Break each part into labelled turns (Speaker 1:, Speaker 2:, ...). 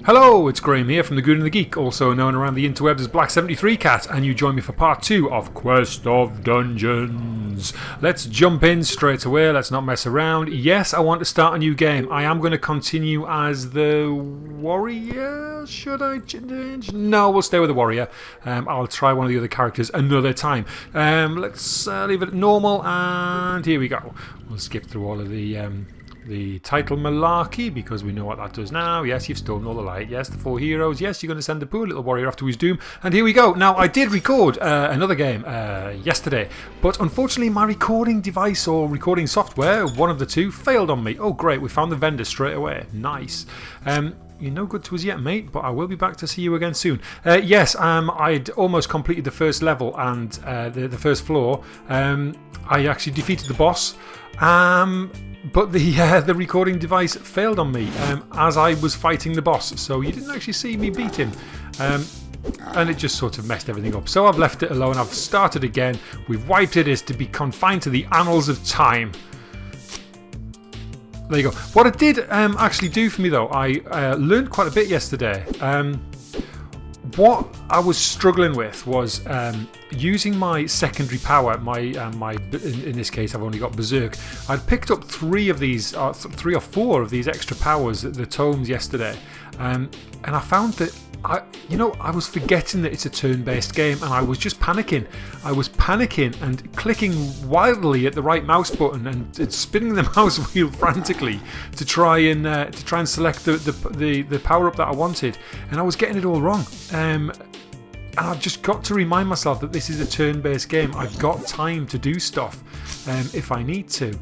Speaker 1: Hello, it's Graham here from the Goon and the Geek, also known around the interwebs as Black73Cat, and you join me for part 2 of Quest of Dungeons. Let's jump in straight away, let's not mess around. Yes, I want to start a new game. I am going to continue as the warrior. Should I change? No, we'll stay with the warrior. I'll try one of the other characters another time. Let's leave it at normal, and here we go. We'll skip through all of the title malarkey, because we know what that does now. Yes, you've stolen all the light. Yes, the 4 heroes. Yes, you're going to send the poor little warrior off to his doom. And here we go. Now, I did record another game yesterday, but unfortunately my recording device or recording software, one of the two, failed on me. Oh great, we found the vendor straight away. Nice. You're no good to us yet, mate, but I will be back to see you again soon. Yes, I'd almost completed the first level and the first floor. I actually defeated the boss. But the recording device failed on me as I was fighting the boss, so you didn't actually see me beat him. And it just sort of messed everything up. So I've left it alone, I've started again. We've wiped it as to be confined to the annals of time. There you go. What it did actually do for me though, I learned quite a bit yesterday. What I was struggling with was using my secondary power. In this case, I've only got Berserk. I'd picked up 3 of these, 3 or 4 of these extra powers, the tomes yesterday, and I found that I was forgetting that it's a turn-based game, and I was just panicking. I was panicking and clicking wildly at the right mouse button and spinning the mouse wheel frantically to try and select the power up that I wanted, and I was getting it all wrong. And I've just got to remind myself that this is a turn-based game. I've got time to do stuff if I need to.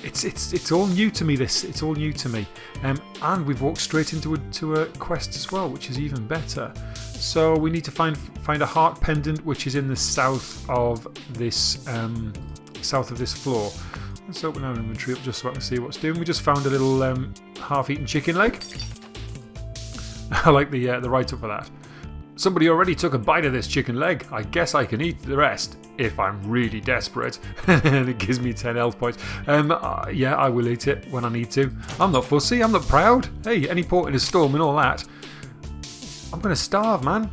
Speaker 1: It's all new to me. It's all new to me, and we've walked straight into a quest as well, which is even better. So we need to find a heart pendant, which is in the south of this floor. Let's open our inventory up just so I can see what's doing. We just found a little half-eaten chicken leg. I like the write-up for that. Somebody already took a bite of this chicken leg. I guess I can eat the rest if I'm really desperate. And it gives me 10 health points. Yeah, I will eat it when I need to. I'm not fussy, I'm not proud. Hey, any port in a storm and all that. I'm going to starve, man.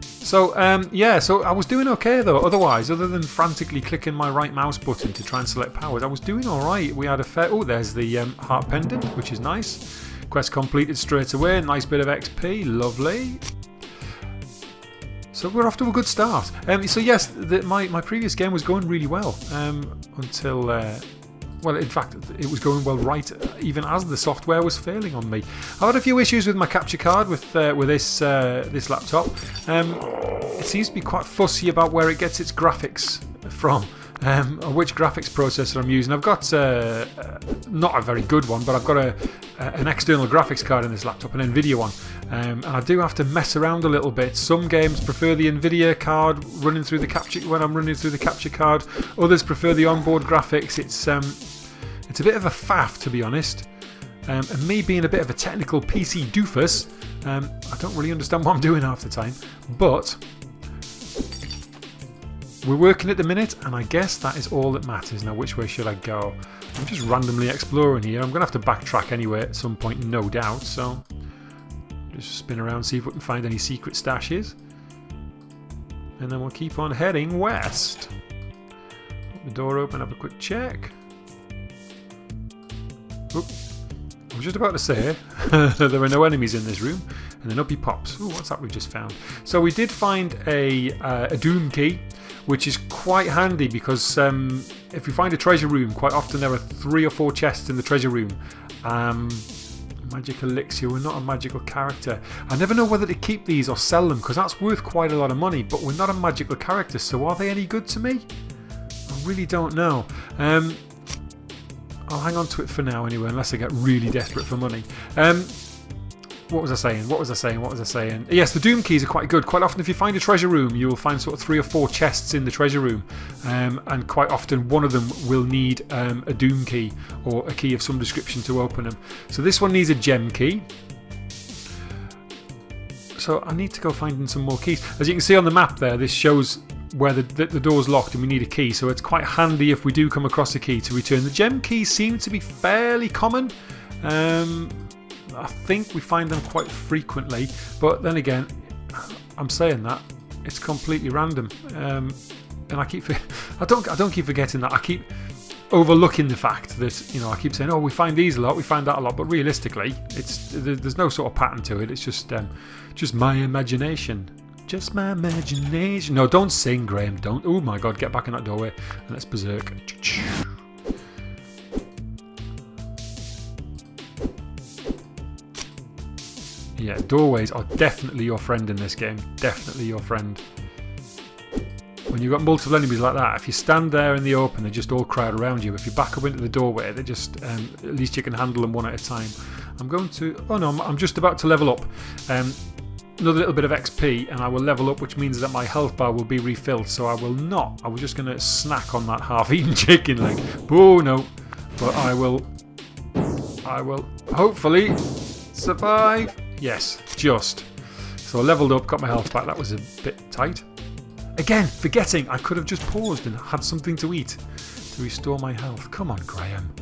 Speaker 1: So, yeah, so I was doing okay though. Otherwise, other than frantically clicking my right mouse button to try and select powers, I was doing alright. We had a fair... Oh, there's the heart pendant, which is nice. Quest completed straight away. Nice bit of XP. Lovely. So we're off to a good start. So yes, my previous game was going really well until... well, in fact, it was going well right even as the software was failing on me. I had a few issues with my capture card with this laptop. It seems to be quite fussy about where it gets its graphics from. Or which graphics processor I'm using. I've got not a very good one, but I've got an external graphics card in this laptop, an Nvidia one, and I do have to mess around a little bit. Some games prefer the Nvidia card running through the capture when I'm running through the capture card. Others prefer the onboard graphics. It's a bit of a faff, to be honest. And me being a bit of a technical PC doofus, I don't really understand what I'm doing half the time, but we're working at the minute, and I guess that is all that matters. Now, which way should I go? I'm just randomly exploring here. I'm going to have to backtrack anyway at some point, no doubt. So, just spin around, see if we can find any secret stashes. And then we'll keep on heading west. Put the door open, have a quick check. Oop. I was just about to say there are no enemies in this room. And then up he pops. Ooh, what's that we've just found? So we did find a doom key, which is quite handy because if you find a treasure room, quite often there are 3 or 4 chests in the treasure room. Magic elixir, we're not a magical character. I never know whether to keep these or sell them because that's worth quite a lot of money, but we're not a magical character, so are they any good to me? I really don't know. I'll hang on to it for now anyway, unless I get really desperate for money. What was I saying? Yes, the doom keys are quite good. Quite often if you find a treasure room, you will find sort of 3 or 4 chests in the treasure room, and quite often one of them will need a doom key or a key of some description to open them. So this one needs a gem key. So I need to go finding some more keys. As you can see on the map there, this shows where the door's locked and we need a key, so it's quite handy if we do come across a key to return. The gem keys seem to be fairly common. I think we find them quite frequently, but then again, I'm saying that it's completely random, and I don't keep forgetting that. I keep overlooking the fact that, you know, I keep saying, oh, we find these a lot, we find that a lot, but realistically, there's no sort of pattern to it. It's just my imagination. Just my imagination. No, don't sing, Graham. Don't. Oh my God, get back in that doorway and let's berserk. Yeah, doorways are definitely your friend in this game. Definitely your friend. When you've got multiple enemies like that, if you stand there in the open, they just all crowd around you. If you back up into the doorway, they just at least you can handle them one at a time. I'm going to... Oh no, I'm just about to level up. Another little bit of XP and I will level up, which means that my health bar will be refilled. So I will not. I was just going to snack on that half-eaten chicken leg. Oh no. But I will hopefully survive. Yes, just. So I leveled up, got my health back. That was a bit tight. Again, forgetting I could have just paused and had something to eat to restore my health. Come on, Graham.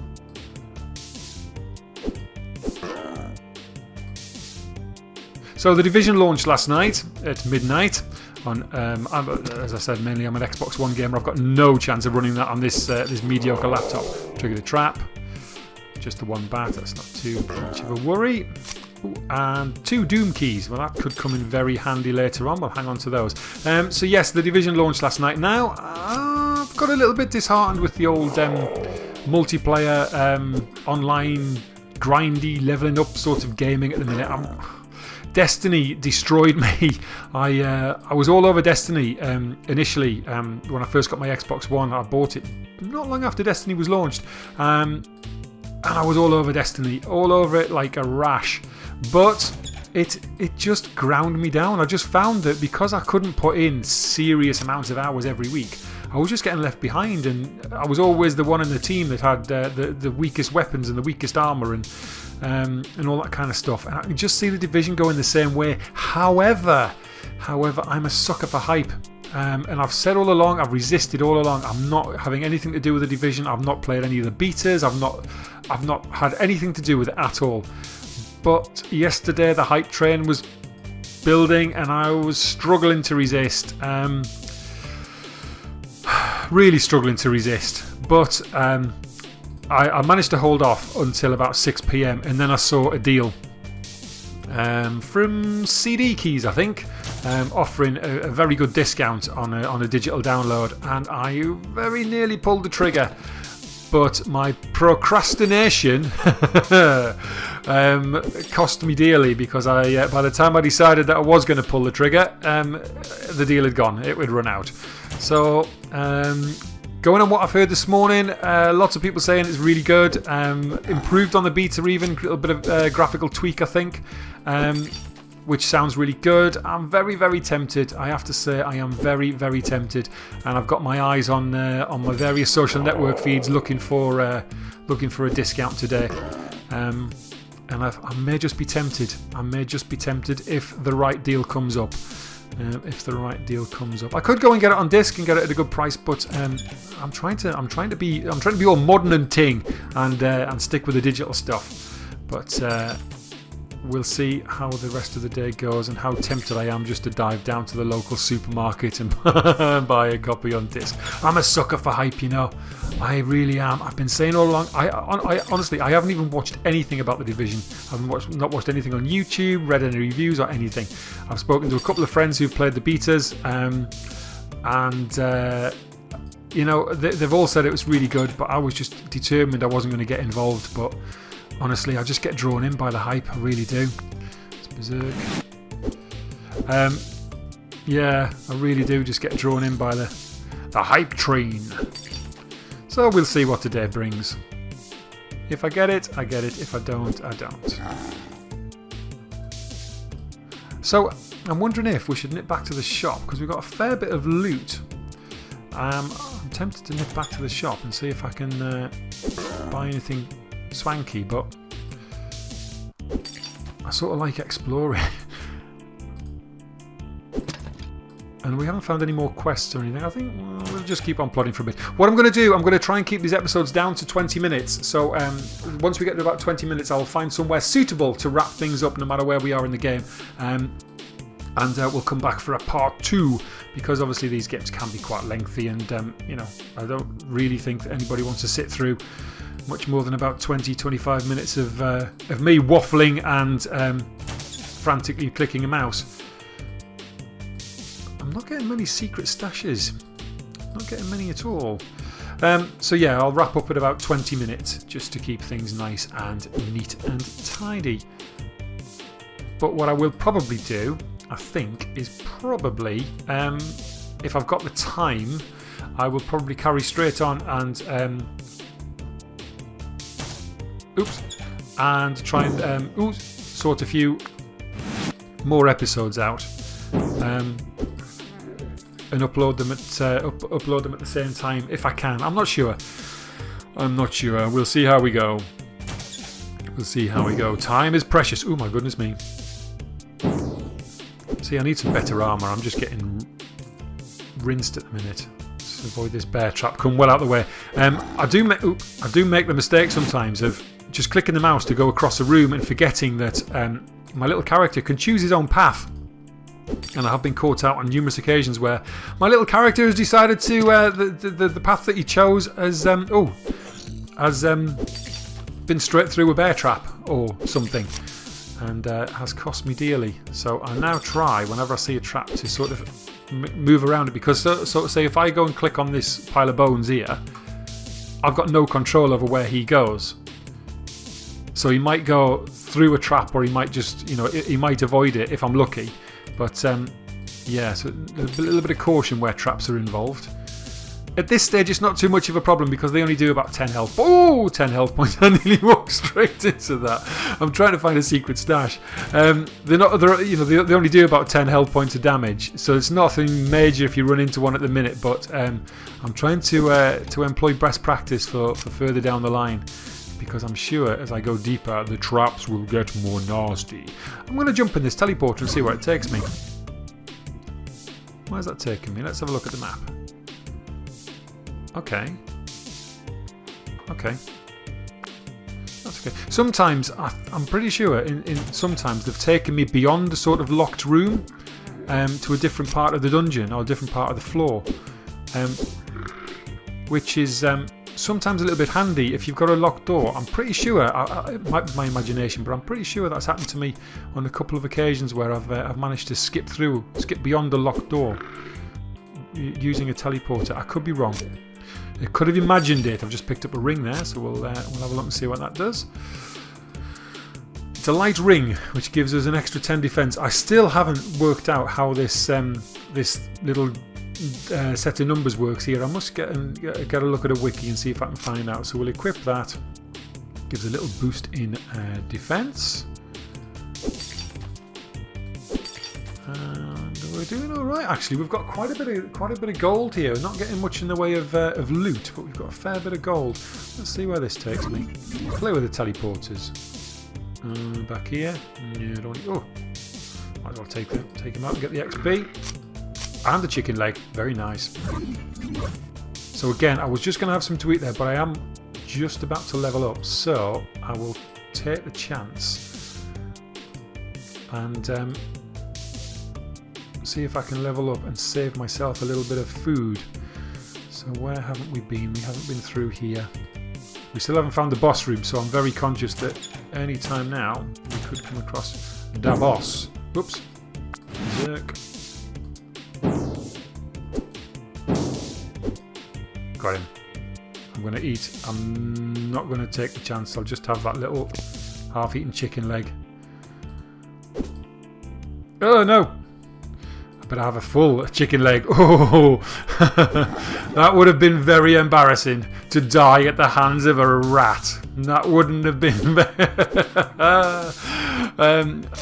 Speaker 1: So the Division launched last night at midnight. On, as I said, mainly I'm an Xbox One gamer. I've got no chance of running that on this this mediocre laptop. Trigger the trap. Just the one bat. That's not too much of a worry. Ooh, and 2 Doom keys. Well, that could come in very handy later on. We'll hang on to those. So yes, the Division launched last night. Now, I've got a little bit disheartened with the old multiplayer, online, grindy, leveling up sort of gaming at the minute. Destiny destroyed me. I was all over Destiny initially when I first got my Xbox One. I bought it not long after Destiny was launched. And I was all over Destiny. All over it like a rash. But it just ground me down. I just found that because I couldn't put in serious amounts of hours every week, I was just getting left behind, and I was always the one in the team that had the weakest weapons and the weakest armour and all that kind of stuff. And I can just see the Division going the same way. However, I'm a sucker for hype. And I've said all along, I've resisted all along. I'm not having anything to do with the Division. I've not played any of the betas. I've not had anything to do with it at all. But yesterday the hype train was building and I was struggling to resist. Really struggling to resist. But I managed to hold off until about 6 PM and then I saw a deal from CD Keys, I think, offering a very good discount on a digital download, and I very nearly pulled the trigger. But my procrastination cost me dearly because by the time I decided that I was going to pull the trigger, the deal had gone. It would run out. So going on what I've heard this morning, lots of people saying it's really good. Improved on the beta even, a little bit of graphical tweak I think. Which sounds really good. I'm very, very tempted. I have to say, I am very, very tempted, and I've got my eyes on my various social network feeds looking for a discount today. And I may just be tempted. I may just be tempted if the right deal comes up. I could go and get it on disc and get it at a good price, but I'm trying to be all modern and ting and stick with the digital stuff. But we'll see how the rest of the day goes and how tempted I am just to dive down to the local supermarket and buy a copy on disc. I'm a sucker for hype, you know. I really am. I've been saying all along. I honestly, I haven't even watched anything about the Division. I've not watched anything on YouTube, read any reviews or anything. I've spoken to a couple of friends who've played the betas, and you know, they've all said it was really good. But I was just determined I wasn't going to get involved. But honestly, I just get drawn in by the hype. I really do. It's berserk. Yeah, I really do just get drawn in by the hype train. So we'll see what today brings. If I get it, I get it. If I don't, I don't. So I'm wondering if we should nip back to the shop because we've got a fair bit of loot. I'm tempted to nip back to the shop and see if I can buy anything swanky, but I sort of like exploring. And we haven't found any more quests or anything. I think we'll just keep on plodding for a bit. What I'm going to do, I'm going to try and keep these episodes down to 20 minutes. So once we get to about 20 minutes, I'll find somewhere suitable to wrap things up no matter where we are in the game. And we'll come back for a part 2, because obviously these games can be quite lengthy, and you know, I don't really think that anybody wants to sit through much more than about 20-25 minutes of me waffling and frantically clicking a mouse. I'm not getting many secret stashes. Not getting many at all. So yeah, I'll wrap up at about 20 minutes just to keep things nice and neat and tidy. But what I will probably do, I think, is probably, if I've got the time, I will probably carry straight on and try and sort a few more episodes out. And upload them at the same time if I can. I'm not sure. We'll see how we go. Time is precious. Oh my goodness me. See, I need some better armour. I'm just getting rinsed at the minute. Let's avoid this bear trap. Come well out of the way. I do make the mistake sometimes of just clicking the mouse to go across a room and forgetting that my little character can choose his own path. And I have been caught out on numerous occasions where my little character has decided to the path that he chose has been straight through a bear trap or something, and has cost me dearly. So I now try, whenever I see a trap, to sort of move around it, because so say if I go and click on this pile of bones here, I've got no control over where he goes. So he might go through a trap, or he might just, you know, he might avoid it if I'm lucky. But yeah, so a little bit of caution where traps are involved. At this stage, it's not too much of a problem because they only do about 10 health. Oh, 10 health points! I nearly walked straight into that. I'm trying to find a secret stash. They only do about 10 health points of damage, so it's nothing major if you run into one at the minute. But I'm trying to employ best practice for further down the line, because I'm sure as I go deeper, the traps will get more nasty. I'm going to jump in this teleporter and see where it takes me. Where's that taking me? Let's have a look at the map. Okay. That's okay. Sometimes, I'm pretty sure, sometimes they've taken me beyond the sort of locked room to a different part of the dungeon or a different part of the floor, which is sometimes a little bit handy if you've got a locked door. I'm pretty sure, it might be my imagination, but I'm pretty sure that's happened to me on a couple of occasions where I've managed to skip beyond the locked door using a teleporter. I could be wrong. I could have imagined it. I've just picked up a ring there, so we'll have a look and see what that does. It's a light ring, which gives us an extra 10 defense. I still haven't worked out how this little set of numbers works here. I must get a look at a wiki and see if I can find out. So we'll equip that. Gives a little boost in defense. And we're doing all right. Actually, we've got quite a bit of gold here. Not getting much in the way of loot, but we've got a fair bit of gold. Let's see where this takes me. Play with the teleporters. Back here. Yeah, might as well take him out and get the XP. And the chicken leg. Very nice. So again, I was just going to have some to eat there, but I am just about to level up. So I will take the chance and see if I can level up and save myself a little bit of food. So where haven't we been? We haven't been through here. We still haven't found the boss room, so I'm very conscious that any time now we could come across the boss. Oops. Zerk. Got him. I'm going to eat. I'm not going to take the chance. I'll just have that little half-eaten chicken leg. Oh no! I better have a full chicken leg. Oh, that would have been very embarrassing to die at the hands of a rat. That wouldn't have been.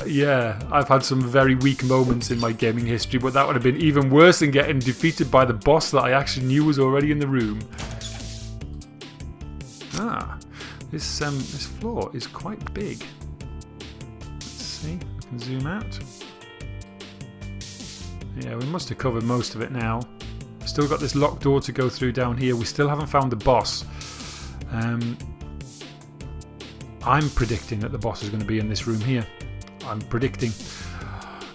Speaker 1: Yeah, I've had some very weak moments in my gaming history, but that would have been even worse than getting defeated by the boss that I actually knew was already in the room. This floor is quite big. Let's see, I can zoom out. Yeah, we must have covered most of it now. Still got this locked door to go through down here. We still haven't found the boss. I'm predicting that the boss is going to be in this room here. I'm predicting.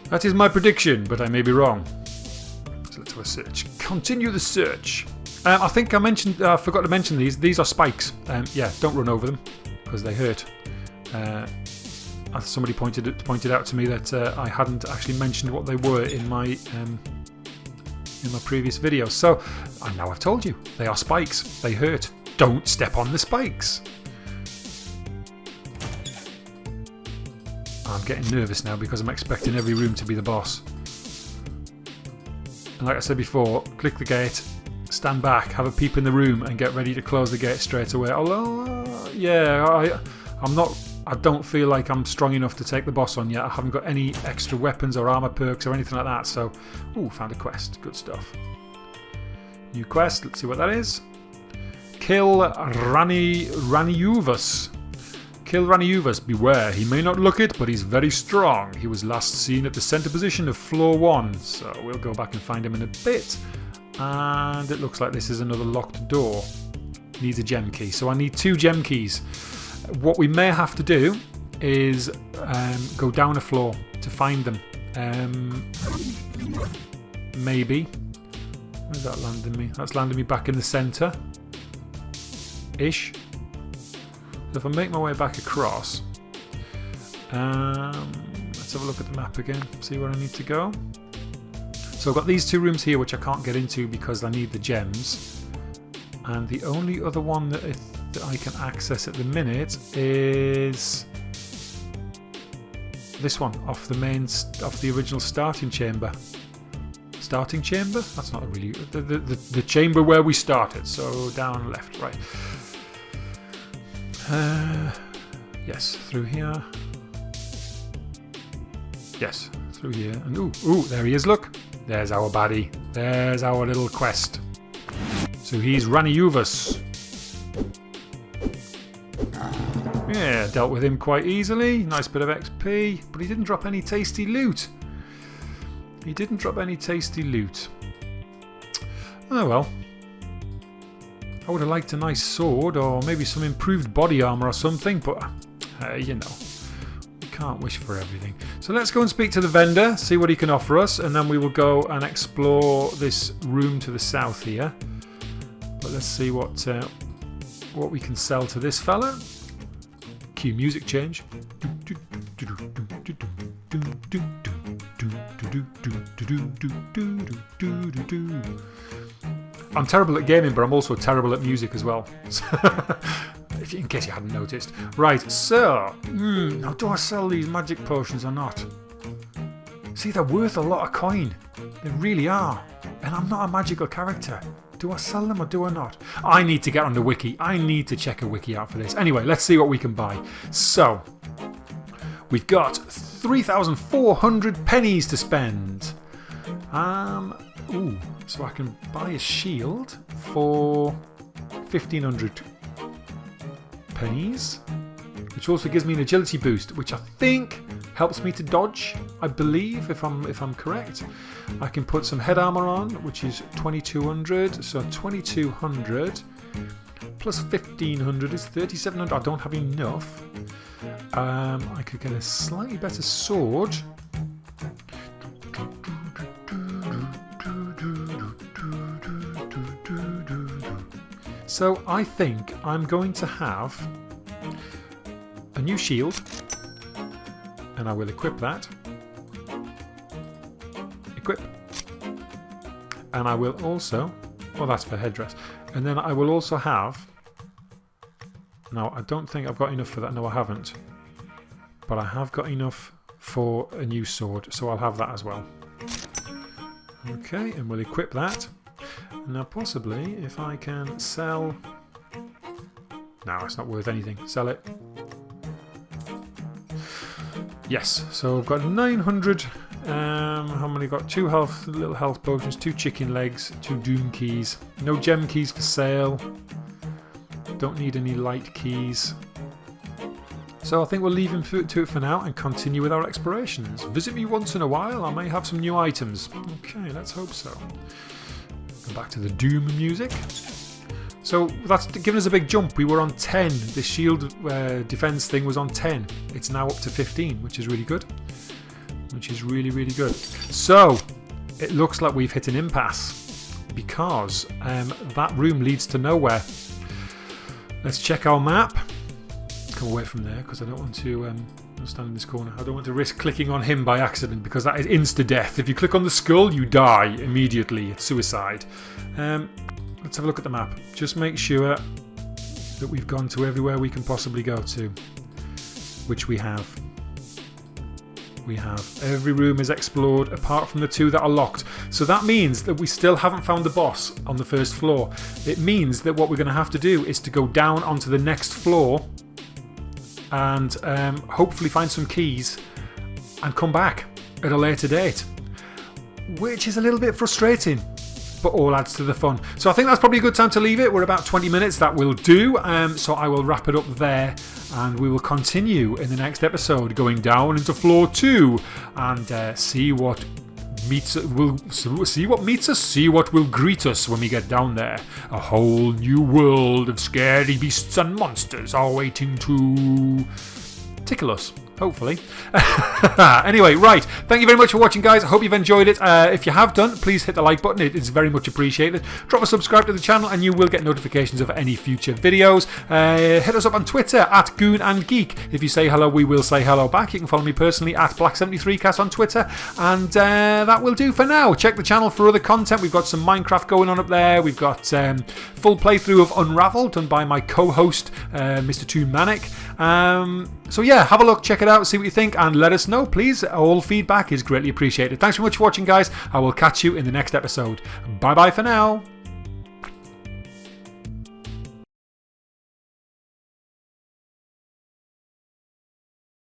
Speaker 1: That is my prediction, but I may be wrong. So let's have a search. Continue the search. I think I forgot to mention these. These are spikes. Yeah, don't run over them because they hurt. Somebody pointed out to me that I hadn't actually mentioned what they were in my previous video. So now I've told you. They are spikes. They hurt. Don't step on the spikes. I'm getting nervous now because I'm expecting every room to be the boss. And like I said before, click the gate, stand back, have a peep in the room, and get ready to close the gate straight away. Although, yeah, I don't feel like I'm strong enough to take the boss on yet. I haven't got any extra weapons or armor perks or anything like that. So, ooh, found a quest. Good stuff. New quest. Let's see what that is. Kill Raniuvus. Kill Raniuvus. Beware. He may not look it, but he's very strong. He was last seen at the center position of floor 1. So we'll go back and find him in a bit. And it looks like this is another locked door. Needs a gem key. So I need 2 gem keys. What we may have to do is go down a floor to find them. Maybe. Where's that landing me? That's landing me back in the center. Ish. So if I make my way back across, let's have a look at the map again, see where I need to go. So I've got these 2 rooms here which I can't get into because I need the gems. And the only other one that I can access at the minute is this one off the original starting chamber. Starting chamber? That's not really the chamber where we started. So down left, right. Yes, through here. Yes, through here. And ooh, there he is. Look, there's our baddie. There's our little quest. So he's Raniuvus. Yeah, dealt with him quite easily. Nice bit of XP, but he didn't drop any tasty loot. He didn't drop any tasty loot. Oh well. I would have liked a nice sword or maybe some improved body armor or something, but you know, we can't wish for everything. So let's go and speak to the vendor, see what he can offer us, and then we will go and explore this room to the south here. But let's see what we can sell to this fella. Cue music change. I'm terrible at gaming, but I'm also terrible at music as well. In case you hadn't noticed. Right, so, now do I sell these magic potions or not? See, they're worth a lot of coin. They really are. And I'm not a magical character. Do I sell them or do I not? I need to get on the wiki. I need to check a wiki out for this. Anyway, let's see what we can buy. So, we've got 3,400 pennies to spend. Ooh, so I can buy a shield for 1,500 pennies, which also gives me an agility boost, which I think helps me to dodge, I believe, if I'm correct. I can put some head armor on, which is 2,200, so 2,200 plus 1,500 is 3,700. I don't have enough. I could get a slightly better sword. So I think I'm going to have a new shield, and I will equip that. Equip. And I will also, well, that's for headdress. And then I will also have, now I don't think I've got enough for that. No, I haven't. But I have got enough for a new sword, so I'll have that as well. Okay, and we'll equip that. Now possibly if I can sell... No, it's not worth anything. Sell it. Yes, so I've got 900. How many got? 2 little health potions, 2 chicken legs, 2 doom keys. No gem keys for sale. Don't need any light keys. So I think we'll leave him to it for now and continue with our explorations. Visit me once in a while, I may have some new items. Okay, let's hope so. Go back to the Doom music. So that's given us a big jump. We were on 10. The shield defense thing was on 10. It's now up to 15, which is really good. Which is really, really good. So it looks like we've hit an impasse because that room leads to nowhere. Let's check our map. Come away from there because I don't want to stand in this corner. I don't want to risk clicking on him by accident because that is insta-death. If you click on the skull, you die immediately. It's suicide. Let's have a look at the map. Just make sure that we've gone to everywhere we can possibly go to, which we have. We have. Every room is explored apart from the 2 that are locked. So that means that we still haven't found the boss on the first floor. It means that what we're going to have to do is to go down onto the next floor and hopefully find some keys and come back at a later date, which is a little bit frustrating, but all adds to the fun. So I think that's probably a good time to leave it. We're about 20 minutes, that will do. So I will wrap it up there and we will continue in the next episode going down into floor 2 and see what meets us, see what will greet us when we get down there. A whole new world of scary beasts and monsters are waiting to tickle us. Hopefully. Anyway, right. Thank you very much for watching, guys. I hope you've enjoyed it. If you have done, please hit the like button. It is very much appreciated. Drop a subscribe to the channel and you will get notifications of any future videos. Hit us up on Twitter at Goon and Geek. If you say hello, we will say hello back. You can follow me personally at Black73cast on Twitter. And that will do for now. Check the channel for other content. We've got some Minecraft going on up there. We've got full playthrough of Unravel done by my co-host, Mr. Too Manic. So yeah, have a look, check it out, see what you think, and let us know, please. All feedback is greatly appreciated. Thanks very much for watching, guys. I will catch you in the next episode. Bye bye for now.